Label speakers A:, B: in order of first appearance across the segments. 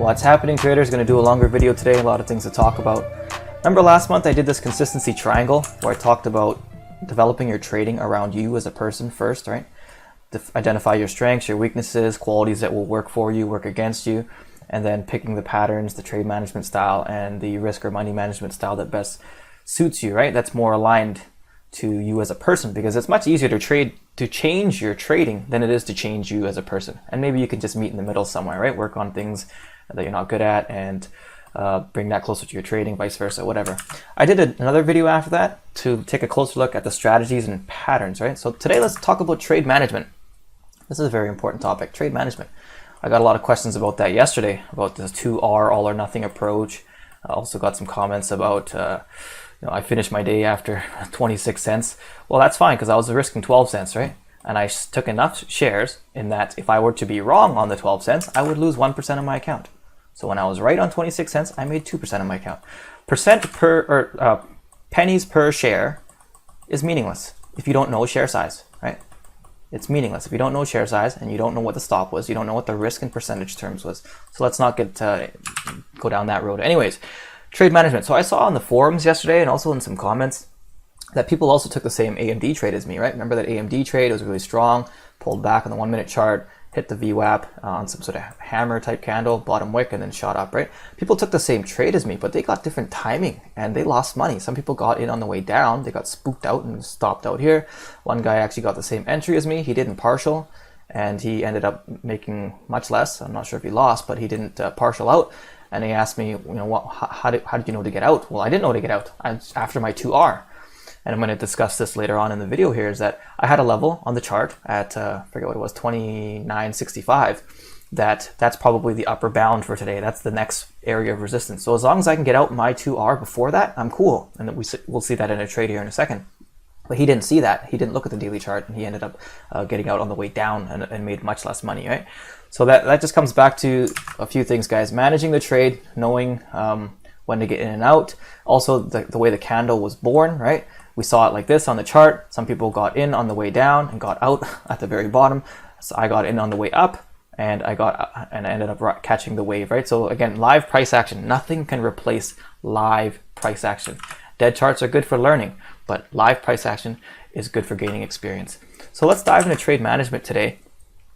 A: What's happening, traders? Going to do a longer video today, a lot of things to talk about. Remember last month I did this consistency triangle where I talked about developing your trading around you as a person first, right? Identify your strengths, your weaknesses, qualities that will work for you, work against you, and then picking the patterns, the trade management style, and the risk or money management style that best suits you, right? That's more aligned to you as a person, because it's much easier to change your trading than it is to change you as a person. And maybe you can just meet in the middle somewhere, right? Work on things that you're not good at and bring that closer to your trading, vice versa, whatever. I did another video after that to take a closer look at the strategies and patterns, right? So today let's talk about trade management. This is a very important topic, trade management. I got a lot of questions about that yesterday, about the 2R all or nothing approach. I also got some comments about, I finished my day after 26 cents. Well, that's fine because I was risking 12 cents, right? And I took enough shares in that if I were to be wrong on the 12 cents, I would lose 1% of my account. So when I was right on 26 cents, I made 2% of my account. Pennies per share is meaningless if you don't know share size, right? It's meaningless if you don't know share size and you don't know what the stop was, you don't know what the risk in percentage terms was. So let's not go down that road. Anyways, trade management. So I saw on the forums yesterday and also in some comments that people also took the same AMD trade as me, right? Remember that AMD trade was really strong, pulled back on the 1 minute chart, hit the VWAP on some sort of hammer type candle, bottom wick, and then shot up, right? People took the same trade as me, but they got different timing and they lost money. Some people got in on the way down, they got spooked out and stopped out here. One guy actually got the same entry as me, he didn't partial, and he ended up making much less. I'm not sure if he lost, but he didn't partial out. And he asked me, how did you know to get out? Well, I didn't know to get out. After my 2R. And I'm going to discuss this later on in the video here, is that I had a level on the chart at, I forget what it was, 29.65. That's probably the upper bound for today. That's the next area of resistance. So as long as I can get out my 2R before that, I'm cool. And we'll see that in a trade here in a second. But he didn't see that. He didn't look at the daily chart, and he ended up getting out on the way down and made much less money, right? So that just comes back to a few things, guys. Managing the trade, knowing when to get in and out. Also, the way the candle was born, right? We saw it like this on the chart. Some people got in on the way down and got out at the very bottom. So I got in on the way up, and I ended up catching the wave, right? So again, live price action. Nothing can replace live price action. Dead charts are good for learning, but live price action is good for gaining experience. So let's dive into trade management today.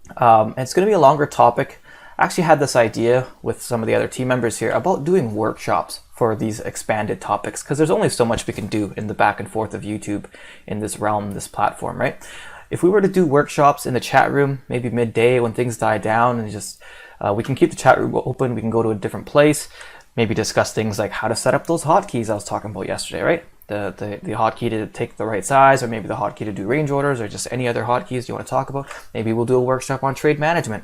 A: It's going to be a longer topic. I actually had this idea with some of the other team members here about doing workshops for these expanded topics, because there's only so much we can do in the back and forth of YouTube in this realm, this platform, right? If we were to do workshops in the chat room, maybe midday when things die down, and just we can keep the chat room open, we can go to a different place, maybe discuss things like how to set up those hotkeys I was talking about yesterday, right? The hotkey to take the right size, or maybe the hotkey to do range orders, or just any other hotkeys you want to talk about. Maybe we'll do a workshop on trade management.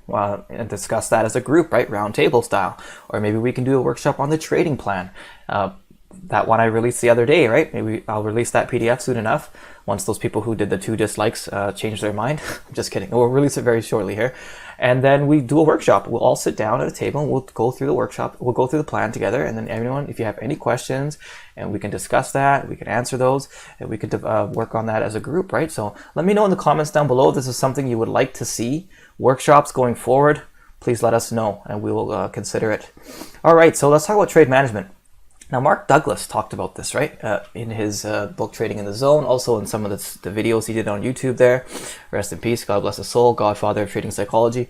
A: And discuss that as a group, right? Round table style. Or maybe we can do a workshop on the trading plan. That one I released the other day, right? Maybe I'll release that PDF soon enough once those people who did the 2 dislikes change their mind. I'm just kidding. We'll release it very shortly here. And then we do a workshop. We'll all sit down at a table and we'll go through the workshop. We'll go through the plan together. And then everyone, if you have any questions, and we can discuss that, we can answer those, and we could work on that as a group, right? So let me know in the comments down below if this is something you would like to see. Workshops going forward, please let us know and we will consider it. All right, so let's talk about trade management. Now, Mark Douglas talked about this, right, in his book, Trading in the Zone, also in some of the videos he did on YouTube there. Rest in peace, God bless his soul, godfather of trading psychology.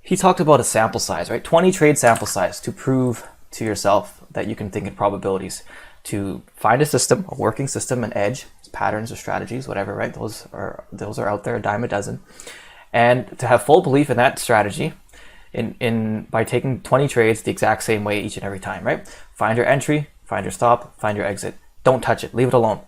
A: He talked about a sample size, right, 20 trade sample size to prove to yourself that you can think in probabilities, to find a system, a working system, an edge, patterns or strategies, whatever, right? Those are out there, a dime a dozen. And to have full belief in that strategy by taking 20 trades the exact same way each and every time, right? Find your entry, find your stop, find your exit. Don't touch it, leave it alone,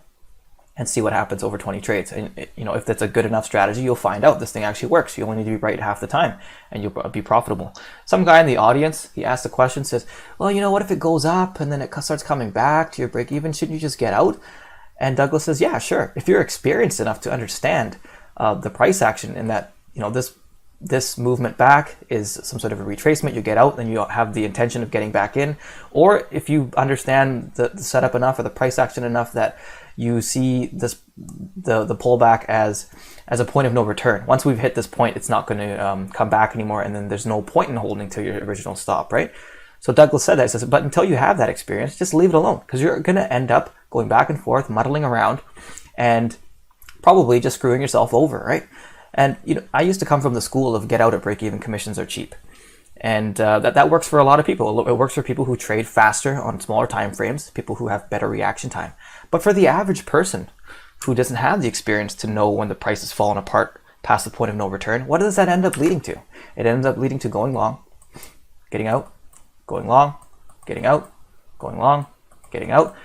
A: and see what happens over 20 trades. And if that's a good enough strategy, you'll find out this thing actually works. You only need to be right half the time and you'll be profitable. Some guy in the audience, he asked the question, says, well, what if it goes up and then it starts coming back to your break even? Shouldn't you just get out? And Douglas says, yeah, sure. If you're experienced enough to understand the price action in that, this movement back is some sort of a retracement. You get out, then you have the intention of getting back in. Or if you understand the setup enough or the price action enough that you see this the pullback as a point of no return. Once we've hit this point, it's not going to come back anymore, and then there's no point in holding to your original stop, right? So Douglas said that. He says, but until you have that experience, just leave it alone, because you're going to end up going back and forth, muddling around, and probably just screwing yourself over, right? And I used to come from the school of get out at break-even, commissions are cheap. And that works for a lot of people. It works for people who trade faster on smaller time frames, people who have better reaction time. But for the average person who doesn't have the experience to know when the price is falling apart past the point of no return, what does that end up leading to? It ends up leading to going long, getting out, going long, getting out, going long, getting out.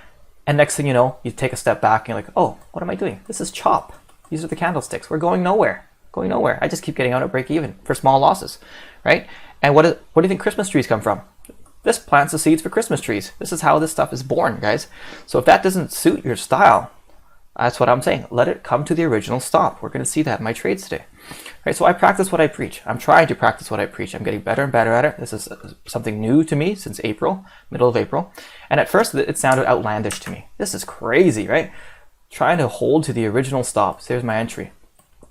A: And next thing you know, you take a step back and you're like, oh, what am I doing? This is chop. These are the candlesticks. We're going nowhere. Going nowhere. I just keep getting out at break even for small losses, right? And what do you think Christmas trees come from? This plants the seeds for Christmas trees. This is how this stuff is born, guys. So if that doesn't suit your style, that's what I'm saying. Let it come to the original stop. We're going to see that in my trades today. Right, so I practice what I preach. I'm trying to practice what I preach. I'm getting better and better at it. This is something new to me since April, middle of April. And at first it sounded outlandish to me. This is crazy, right? Trying to hold to the original stop. So here's my entry.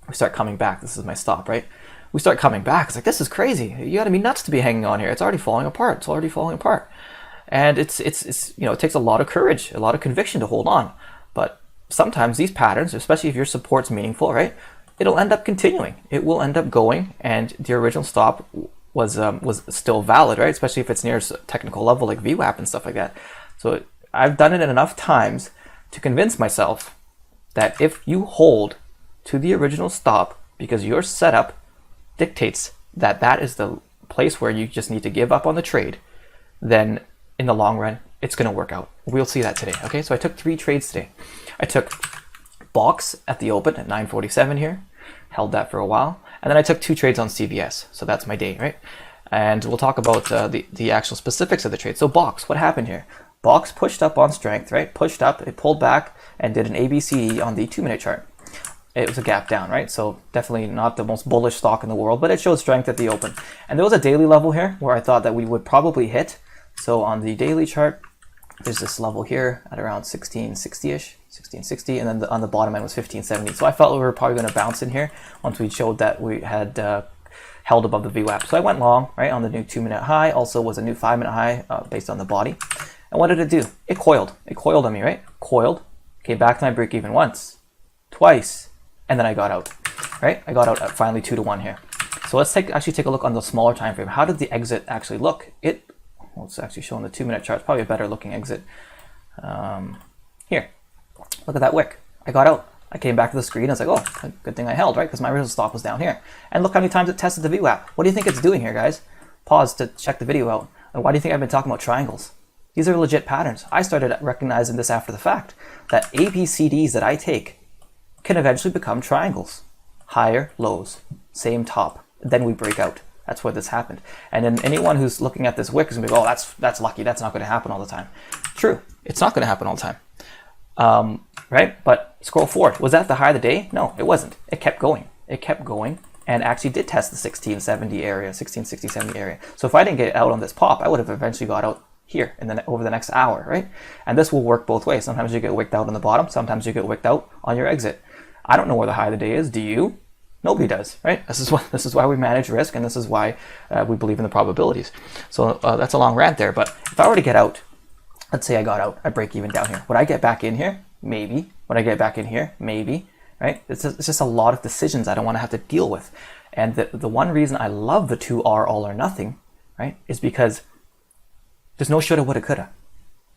A: We start coming back. This is my stop, right? We start coming back. It's like, this is crazy. You got to be nuts to be hanging on here. It's already falling apart. It's already falling apart. And it's it takes a lot of courage, a lot of conviction to hold on. But sometimes these patterns, especially if your support's meaningful, right? It'll end up continuing. It will end up going, and the original stop was still valid, right? Especially if it's near a technical level like VWAP and stuff like that. So I've done it enough times to convince myself that if you hold to the original stop because your setup dictates that that is the place where you just need to give up on the trade, then in the long run, it's going to work out. We'll see that today. Okay, so I took 3 trades today. I took box at the open at 947 here, held that for a while, and then I took 2 trades on CVS. So that's my day, right? And we'll talk about the actual specifics of the trade. So box, what happened here? Box pushed up on strength, right? Pushed up, it pulled back and did an ABCD on the 2-minute chart. It was a gap down, right? So definitely not the most bullish stock in the world, but it showed strength at the open. And there was a daily level here where I thought that we would probably hit. So on the daily chart, there's this level here at around 1660-ish, 1660, and then on the bottom end was 1570. So I felt we were probably going to bounce in here once we showed that we had held above the VWAP. So I went long, right, on the new 2-minute high. Also was a new 5-minute high based on the body. And what did it do? It coiled. It coiled on me, right? Coiled, came back to my break even once, twice, and then I got out, right? I got out at finally 2-to-1 here. So let's actually take a look on the smaller time frame. How did the exit actually look? Well, it's actually showing the 2-minute chart. It's probably a better looking exit. Here, look at that wick. I got out. I came back to the screen. I was like, oh, good thing I held, right? Because my original stop was down here. And look how many times it tested the VWAP. What do you think it's doing here, guys? Pause to check the video out. And why do you think I've been talking about triangles? These are legit patterns. I started recognizing this after the fact, that ABCDs that I take can eventually become triangles. Higher, lows, same top. Then we break out. That's where this happened. And then anyone who's looking at this wick is going to be, oh, that's lucky. That's not going to happen all the time. True. It's not going to happen all the time. Right? But scroll forward. Was that the high of the day? No, it wasn't. It kept going. It kept going and actually did test the 1670 area, 1660-70 area. So if I didn't get out on this pop, I would have eventually got out here over the next hour, right? And this will work both ways. Sometimes you get wicked out on the bottom. Sometimes you get wicked out on your exit. I don't know where the high of the day is. Do you? Nobody does, right? This is why we manage risk, and this is why we believe in the probabilities. So that's a long rant there. But if I were to get out, let's say I got out, I break even down here. Would I get back in here? Maybe. Would I get back in here? Maybe. Right? It's just a lot of decisions I don't want to have to deal with. And the one reason I love the 2R all or nothing, right, is because there's no shoulda, woulda, coulda.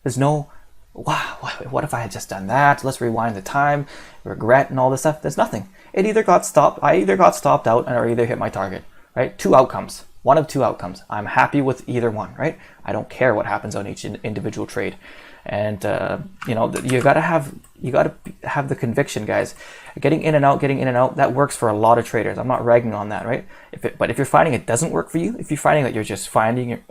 A: There's no, wow, what if I had just done that? Let's rewind the time, regret and all this stuff. There's nothing. It either got stopped, I either got stopped out or either hit my target, right? 2 outcomes, one of 2 outcomes. I'm happy with either one, right? I don't care what happens on each individual trade. And you gotta have the conviction, guys. Getting in and out, that works for a lot of traders. I'm not ragging on that, right? But if you're finding it doesn't work for you, if you're finding that you're just finding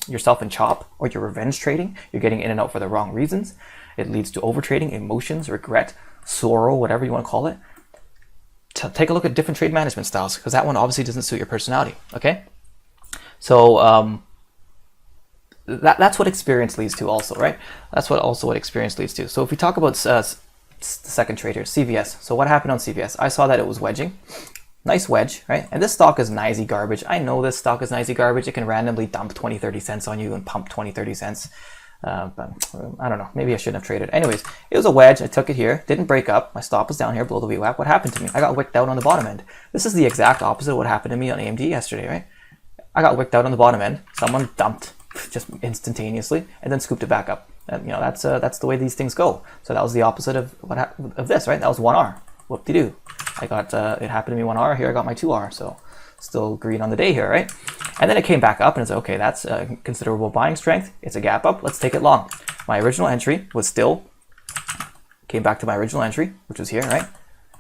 A: yourself in chop or you're revenge trading, you're getting in and out for the wrong reasons, it leads to over trading, emotions, regret, sorrow, whatever you want to call it. take a look at different trade management styles, because that one obviously doesn't suit your personality. Okay, so that's what experience leads to, also, right? That's what experience leads to. So if we talk about the second trade here, CVS. So what happened on CVS? I saw that it was wedging. Nice wedge, right? And this stock is nicey garbage. I know this stock is nicey garbage. It can randomly dump 20-30 cents on you and pump 20-30 cents. But I don't know, maybe I shouldn't have traded. Anyways, it was a wedge. I took it here, didn't break up. My stop was down here below the VWAP. What happened to me? I got wicked out on the bottom end. This is the exact opposite of what happened to me on AMD yesterday, right? I got wicked out on the bottom end. Someone dumped just instantaneously and then scooped it back up. And, you know, that's the way these things go. So that was the opposite of of this, right? That was 1R. Whoop-de-doo. I got it happened to me 1R. Here I got my 2R. So still green on the day here, right? And then it came back up and it's okay, that's considerable buying strength. It's a gap up. Let's take it long. My original entry was still, came back to my original entry, which was here, right?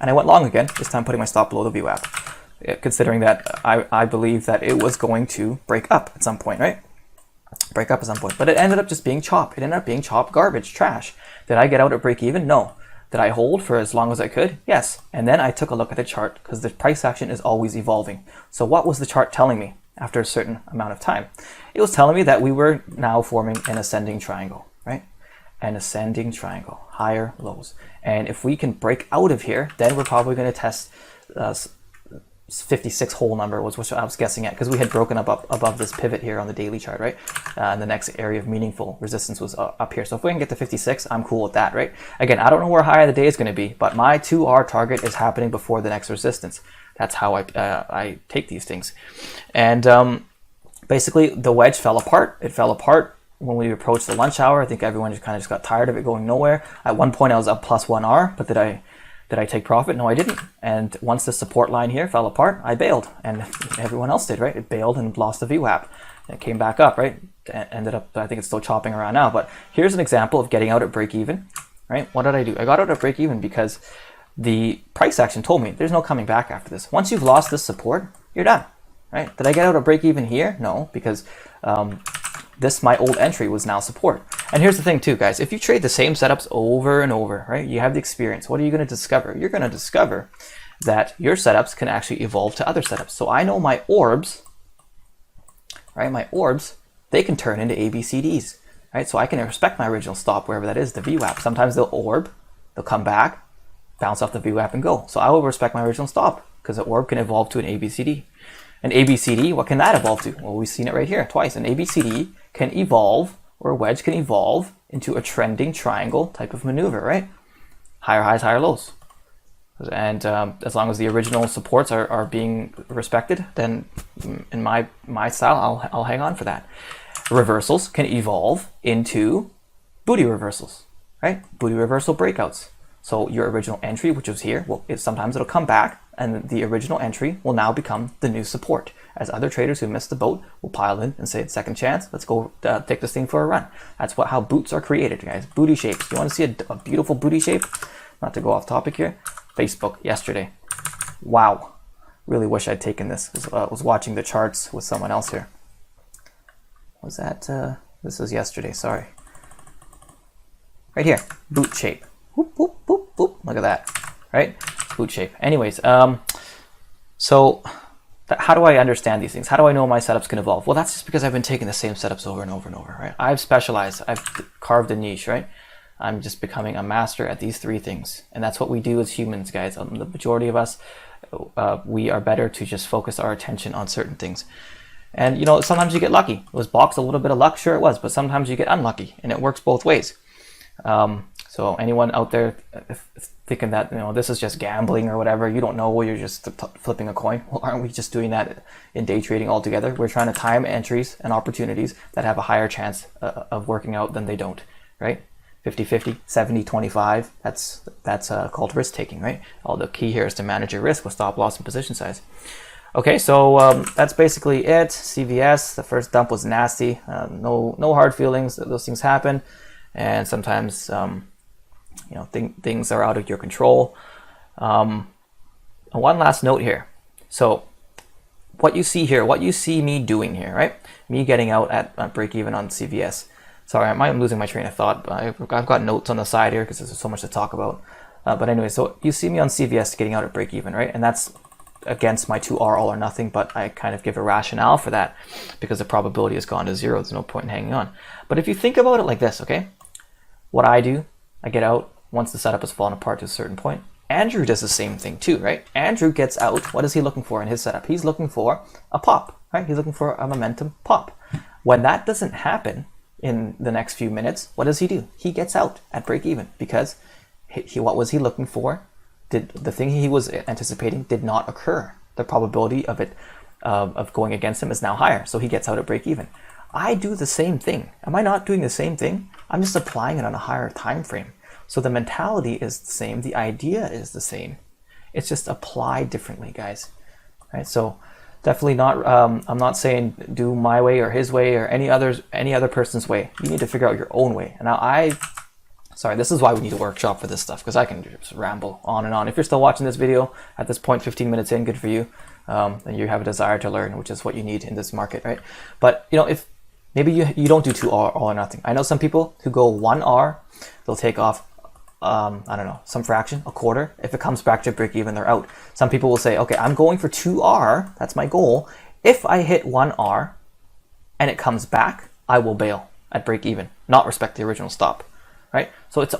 A: And I went long again, this time putting my stop below the VWAP, considering that I believe that it was going to break up at some point, right? Break up at some point. But it ended up just being chop. It ended up being chop, garbage, trash. Did I get out at break even? No. Did I hold for as long as I could? Yes. And then I took a look at the chart, because the price action is always evolving. So what was the chart telling me after a certain amount of time? It was telling me that we were now forming an ascending triangle, right? An ascending triangle, higher lows. And if we can break out of here, then we're probably going to test 56 whole number was what I was guessing at, because we had broken up above this pivot here on the daily chart, right? And the next area of meaningful resistance was up here. So if we can get to 56, I'm cool with that, right? Again, I don't know where high of the day is going to be, but my 2R target is happening before the next resistance. That's how I take these things. And basically, the wedge fell apart. It fell apart when we approached the lunch hour. I think everyone just kind of got tired of it going nowhere. At one point, I was up plus 1R, but did I take profit? No, I didn't. And once the support line here fell apart, I bailed. And everyone else did, right? It bailed and lost the VWAP. And it came back up, right? Ended up, I think it's still chopping around now. But here's an example of getting out at break even, right? What did I do? I got out at break even because the price action told me there's no coming back after this. Once you've lost this support, you're done, right? Did I get out at break even here? No, because this, my old entry, was now support. And here's the thing too, guys. If you trade the same setups over and over, right, you have the experience. What are you going to discover? You're going to discover that your setups can actually evolve to other setups. So I know my orbs, right, my orbs, they can turn into ABCDs, right? So I can respect my original stop, wherever that is, the VWAP. Sometimes they'll orb, they'll come back, bounce off the VWAP and go. So I will respect my original stop, because the orb can evolve to an ABCD. An ABCD, what can that evolve to? Well, we've seen it right here twice. An ABCD can evolve, or a wedge can evolve into a trending triangle type of maneuver, right? Higher highs, higher lows. And as long as the original supports are being respected, then in my style, I'll hang on for that. Reversals can evolve into booty reversals, right? Booty reversal breakouts. So your original entry, which was here, well, sometimes it'll come back, and the original entry will now become the new support. As other traders who missed the boat will pile in and say, it's second chance, let's go take this thing for a run. That's how boots are created, guys. Booty shapes. You want to see a beautiful booty shape? Not to go off topic here. Facebook yesterday. Wow. Really wish I'd taken this. Was watching the charts with someone else here. Was that? This was yesterday, sorry. Right here. Boot shape. Whoop, whoop, whoop, whoop. Look at that. Right? Boot shape. Anyways, so how do I understand these things? How do I know my setups can evolve? Well, that's just because I've been taking the same setups over and over and over, right? I've specialized. I've carved a niche, right? I'm just becoming a master at these three things. And that's what we do as humans, guys. The majority of us, we are better to just focus our attention on certain things. And, you know, sometimes you get lucky. Was boxed a little bit of luck? Sure it was. But sometimes you get unlucky. And it works both ways. So anyone out there thinking that, you know, this is just gambling or whatever, you don't know, you're just flipping a coin. Well, aren't we just doing that in day trading altogether? We're trying to time entries and opportunities that have a higher chance of working out than they don't, right? 50-50, 70-25, that's called risk taking, right? All the key here is to manage your risk with stop loss and position size. Okay, so that's basically it. CVS, the first dump was nasty. No hard feelings. Those things happen, and sometimes you know, things are out of your control. One last note here. So what you see here, what you see me doing here, right? Me getting out at break even on CVS. Sorry, I'm losing my train of thought. But I've got notes on the side here because there's so much to talk about. But anyway, so you see me on CVS getting out at break even, right? And that's against my 2R all or nothing, but I kind of give a rationale for that because the probability has gone to 0. There's no point in hanging on. But if you think about it like this, okay, what I do, I get out once the setup has fallen apart to a certain point. Andrew does the same thing too, right? Andrew gets out. What is he looking for in his setup? He's looking for a pop, right? He's looking for a momentum pop. When that doesn't happen in the next few minutes, what does he do? He gets out at break even because what was he looking for? The thing he was anticipating did not occur. The probability of it of going against him is now higher, so he gets out at break even. I do the same thing. Am I not doing the same thing? I'm just applying it on a higher time frame. So the mentality is the same, the idea is the same. It's just applied differently, guys. Right? So definitely not. I'm not saying do my way or his way or any other person's way. You need to figure out your own way. And now sorry, this is why we need a workshop for this stuff, because I can just ramble on and on. If you're still watching this video at this point, 15 minutes in, good for you. And you have a desire to learn, which is what you need in this market, right? But you know, if maybe you don't do 2R all or nothing. I know some people who go 1R, they'll take off I don't know, some fraction, a quarter. If it comes back to break even, they're out. Some people will say, okay, I'm going for 2R, that's my goal. If I hit 1R and it comes back, I will bail at break even, not respect the original stop, right? So it's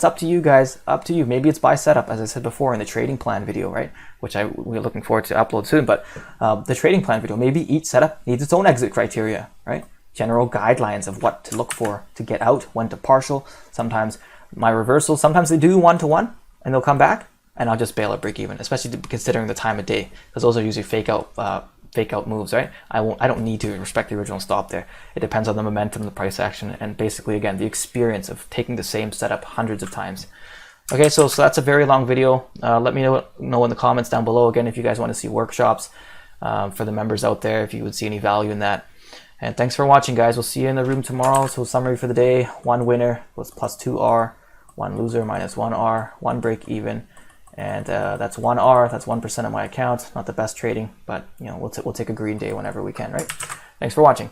A: up to you guys, up to you. Maybe it's by setup, as I said before in the trading plan video, right? Which we're looking forward to upload soon, but the trading plan video, maybe each setup needs its own exit criteria, right? General guidelines of what to look for to get out, when to partial. Sometimes my reversals, sometimes they do 1-to-1 and they'll come back and I'll just bail at break even, especially considering the time of day, because those are usually fake out moves, right? I don't need to respect the original stop there. It depends on the momentum, the price action, and basically again the experience of taking the same setup hundreds of times. Okay, so that's a very long video. Let me know in the comments down below again if you guys want to see workshops for the members out there, if you would see any value in that. And thanks for watching, guys. We'll see you in the room tomorrow. So summary for the day: 1 winner was plus 2R, 1 loser minus 1R, 1 break even, and that's 1R. That's 1% of my account. Not the best trading, but you know, we'll take a green day whenever we can, right? Thanks for watching.